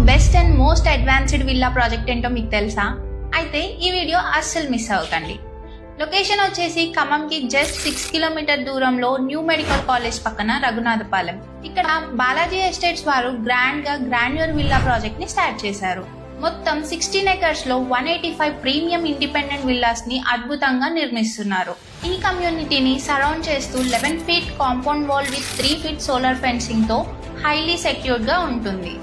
Best and most advanced villa project ఏంటో మీకు తెలుసా? అయితే ఈ వీడియో అస్సలు మిస్ అవ్వకండి. లొకేషన్ వచ్చేసి ఖమ్మంకి జస్ట్ 6 కిలోమీటర్ దూరంలో న్యూ మెడికల్ కాలేజ్ పక్కన రఘునాథపాలెం. ఇక్కడ బాలాజీ ఎస్టేట్స్ వారు గ్రాండ్యూర్ విల్లా ప్రాజెక్ట్ ని స్టార్ట్ చేశారు. మొత్తం 16 acres లో 185 ప్రీమియం ఇండిపెండెంట్ విల్లాస్ ని అద్భుతంగా నిర్మిస్తున్నారు. ఈ కమ్యూనిటీని సరౌండ్ చేస్తూ 11 feet compound wall with 3 feet solar fencing తో హైలీ సెక్యూర్డ్ గా ఉంటుంది.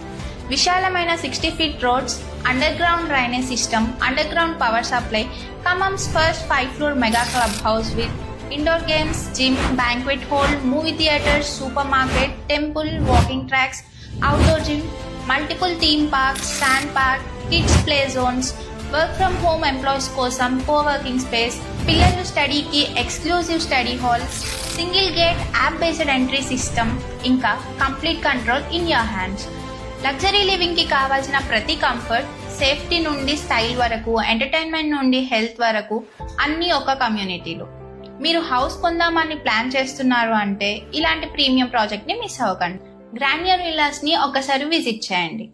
విశాలమైన 60 feet roads, underground drainage system, underground power supply, Khammam's first 5-floor mega club house with indoor games, gym, banquet hall, movie theatres, supermarket, temple, walking tracks, outdoor gym, multiple theme parks, sand park, kids play zones, work from home employees కోసం coworking space, పిల్లలు స్టడీకి exclusive study halls, single gate app based entry system, ఇంకా complete control in your hands. Luxury living కి కావాల్సిన ప్రతి comfort, safety నుండి style వరకు, entertainment నుండి హెల్త్ వరకు అన్ని ఒక కమ్యూనిటీలో. మీరు హౌస్ కొందామని ప్లాన్ చేస్తున్నారు అంటే ఇలాంటి ప్రీమియం ప్రాజెక్ట్ ని మిస్ అవ్వకండి. గ్రాండ్యూర్ విల్లాస్ ని ఒకసారి విజిట్ చేయండి.